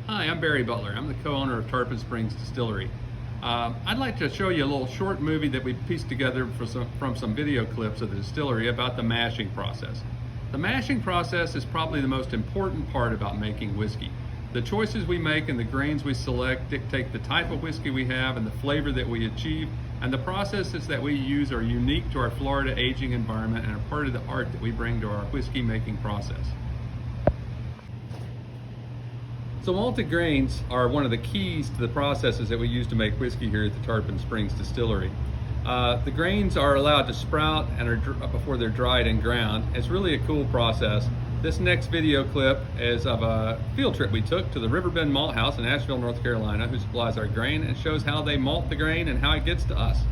Hi, I'm Barry Butler. I'm the co-owner of Tarpon Springs Distillery. I'd like to show you a little short movie that we pieced together from some video clips of the distillery about the mashing process. The mashing process is probably the most important part about making whiskey. The choices we make and the grains we select dictate the type of whiskey we have and the flavor that we achieve, and the processes that we use are unique to our Florida aging environment and are part of the art that we bring to our whiskey making process. So malted grains are one of the keys to the processes that we use to make whiskey here at the Tarpon Springs Distillery. The grains are allowed to sprout and before they're dried and ground. It's really a cool process. This next video clip is of a field trip we took to the Riverbend Malt House in Asheville, North Carolina, who supplies our grain, and shows how they malt the grain and how it gets to us.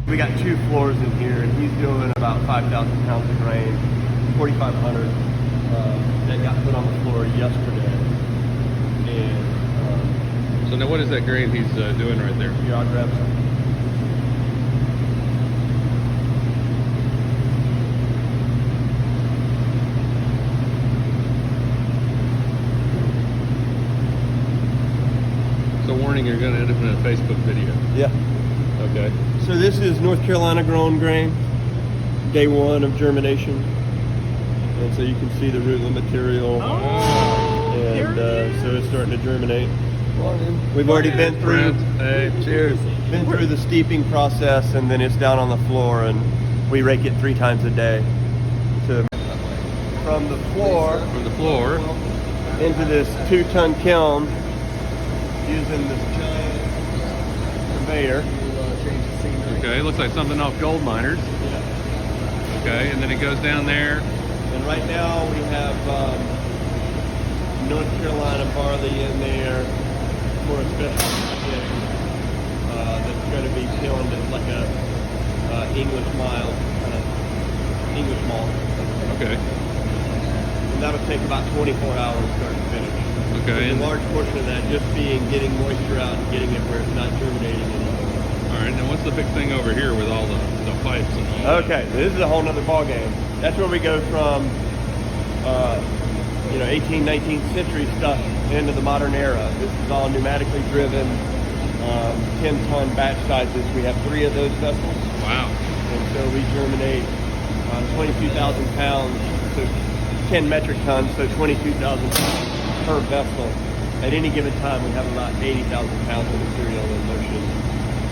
We got 2 floors in here, and he's doing about 5,000 pounds of grain, 4,500 that got put on the floor yesterday. So now what is that grain he's doing right there? Here, I'll grab some. So warning, you're going to end up in a Facebook video. Yeah. Okay. So this is North Carolina grown grain, day 1 of germination. And so you can see the rootlet material. And so it's starting to germinate. We've already been through. Hey, cheers. Been through the steeping process, and then it's down on the floor, and we rake it 3 times a day. From the floor into this 2-ton kiln using this giant conveyor. Okay, looks like something off Gold Miners. Yeah. Okay, and then it goes down there. And right now we have North Carolina barley in there for a special project that's going to be kilned as like a English malt. Okay. And that'll take about 24 hours start to finish. Okay. With a large portion of that just being getting moisture out and getting it where it's not germinating anymore. All right, now what's the big thing over here with all the pipes and all Okay, this is a whole nother ball game. That's where we go from 18th, 19th century stuff into the modern era. This is all pneumatically driven, 10-ton batch sizes. We have 3 of those vessels. Wow. And so we germinate 22,000 pounds, so 10 metric tons, so 22,000 pounds per vessel. At any given time, we have about 80,000 pounds of material in motion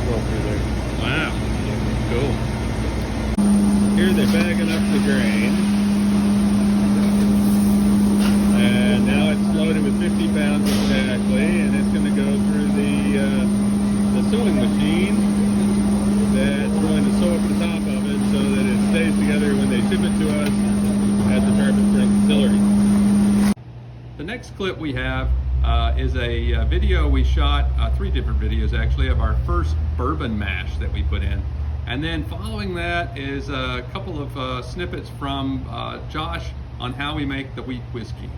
going through there. Wow. Cool. Here they're bagging up the grain. And now it's loaded with 50 pounds exactly, and it's going to go through the sewing machine that's going to sew up the top of it so that it stays together when they ship it to us at the Tarpon Springs Distillery. The next clip we have is a video we shot, 3 different videos actually, of our first bourbon mash that we put in. And then following that is a couple of snippets from Josh on how we make the wheat whiskey.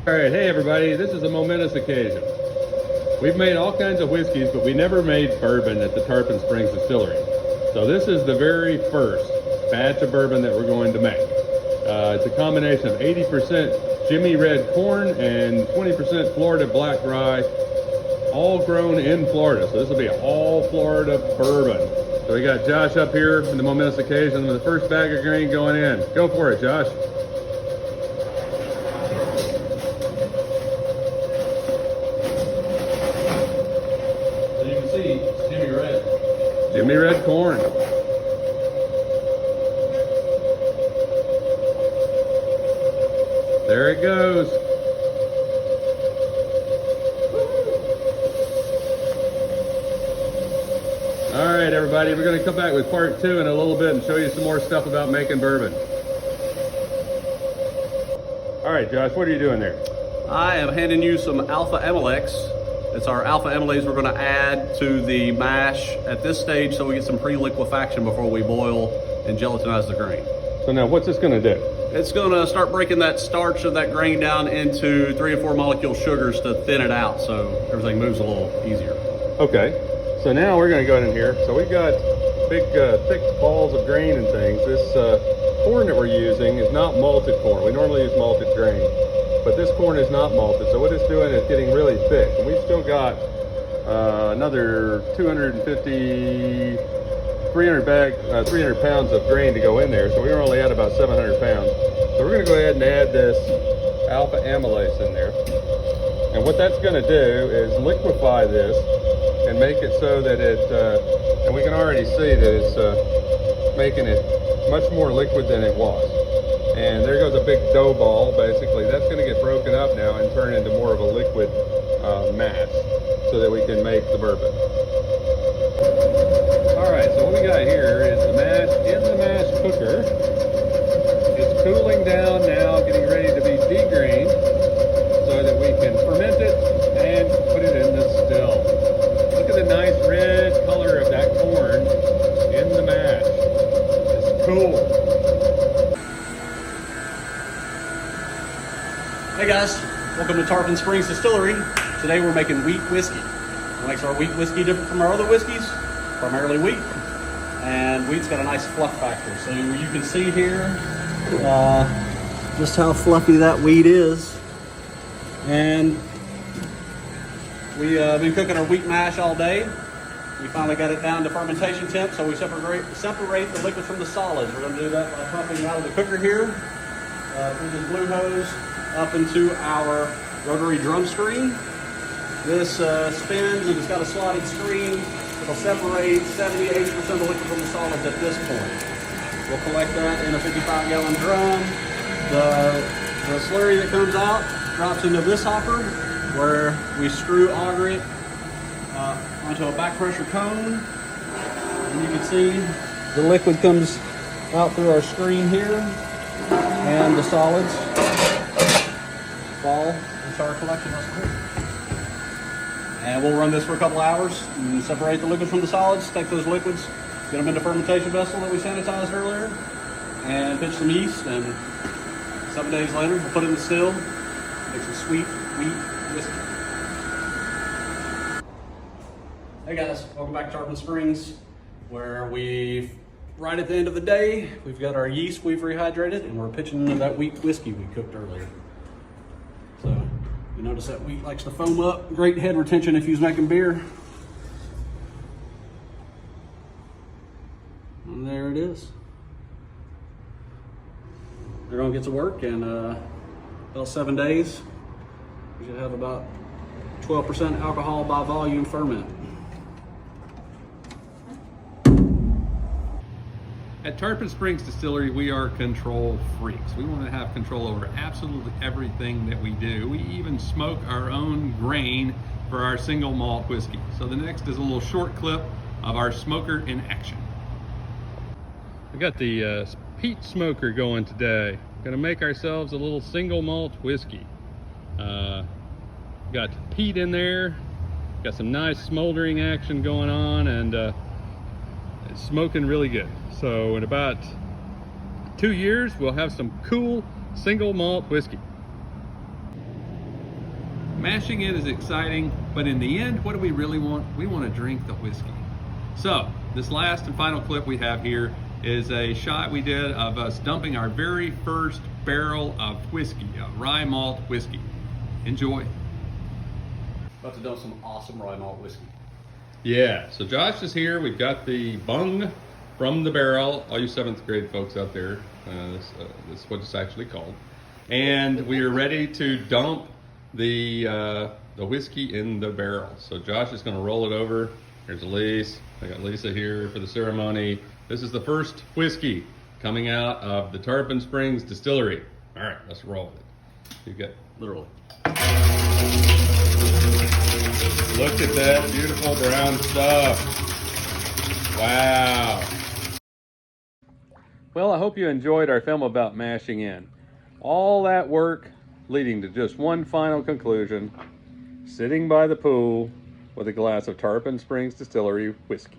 All right, hey everybody, this is a momentous occasion. We've made all kinds of whiskeys, but we never made bourbon at the Tarpon Springs Distillery. So this is the very first batch of bourbon that we're going to make. It's a combination of 80% Jimmy red corn and 20% Florida black rye, all grown in Florida. So this will be all Florida bourbon. So we got Josh up here in the momentous occasion with the first bag of grain going in. Go for it, Josh. So you can see it's Jimmy red. Jimmy red corn. There it goes. All right, everybody, we're going to come back with part 2 in a little bit and show you some more stuff about making bourbon. All right, Josh, what are you doing there? I am handing you some alpha amylex. It's our alpha amylase we're going to add to the mash at this stage so we get some pre-liquefaction before we boil and gelatinize the grain. So now what's this going to do? It's going to start breaking that starch of that grain down into 3 or 4 molecule sugars to thin it out so everything moves a little easier. Okay, so now we're going to go in here. So we've got big thick balls of grain and things. This corn that we're using is not malted corn. We normally use malted grain. but this corn is not malted. So what it's doing is getting really thick. And we've still got another 300 pounds of grain to go in there. So we're only at about 700 pounds. So we're going to go ahead and add this alpha amylase in there. And what that's going to do is liquefy this and make it so that and we can already see that it's making it much more liquid than it was. And there goes a big dough ball, basically. That's going to get broken up now and turn into more of a liquid mass so that we can make the bourbon. All right, so what we got here is the mash in the mash cooker. It's cooling down now, getting ready to be degrained so that we can ferment it and put it in the still. Look at the nice red color of that corn in the mash. It's cool. Hey guys, welcome to Tarpon Springs Distillery. Today we're making wheat whiskey. What makes our wheat whiskey different from our other whiskeys? Primarily wheat. And wheat's got a nice fluff factor. So you can see here just how fluffy that wheat is. And we've been cooking our wheat mash all day. We finally got it down to fermentation temp, so we separate the liquid from the solids. We're going to do that by pumping out of the cooker here through this blue hose up into our rotary drum screen. This spins and it's got a slotted screen. It'll separate 70-80% of the liquid from the solids at this point. We'll collect that in a 55-gallon drum. The slurry that comes out drops into this hopper where we screw auger it onto a back pressure cone. And you can see the liquid comes out through our screen here and the solids fall into our collection vessel here. And we'll run this for a couple hours and separate the liquids from the solids, take those liquids, get them into fermentation vessel that we sanitized earlier, and pinch some yeast, and 7 days later we'll put it in the still, make some sweet wheat whiskey. Hey guys, welcome back to Tarpon Springs, where right at the end of the day, we've got our yeast we've rehydrated, and we're pitching into that wheat whiskey we cooked earlier. So, you notice that wheat likes to foam up. Great head retention if you're making beer. And there it is. They're gonna get to work in about 7 days. We should have about 12% alcohol by volume ferment. At Tarpon Springs Distillery, we are control freaks. We want to have control over absolutely everything that we do. We even smoke our own grain for our single malt whiskey. So the next is a little short clip of our smoker in action. We got the peat smoker going today. Gonna make ourselves a little single malt whiskey. Got peat in there, got some nice smoldering action going on, and it's smoking really good. So in about 2 years, we'll have some cool single malt whiskey. Mashing it is exciting, but in the end, what do we really want? We want to drink the whiskey. So this last and final clip we have here is a shot we did of us dumping our very first barrel of whiskey, a rye malt whiskey. Enjoy. About to dump some awesome rye malt whiskey. Yeah, so Josh is here. We've got the bung from the barrel. All you 7th grade folks out there, this is what it's actually called. And we are ready to dump the whiskey in the barrel. So Josh is going to roll it over. Here's Elise. I got Lisa here for the ceremony. This is the first whiskey coming out of the Tarpon Springs Distillery. All right, let's roll it. You got Literally. Look at that beautiful brown stuff. Wow. Well, I hope you enjoyed our film about mashing in. All that work leading to just one final conclusion, sitting by the pool with a glass of Tarpon Springs Distillery whiskey.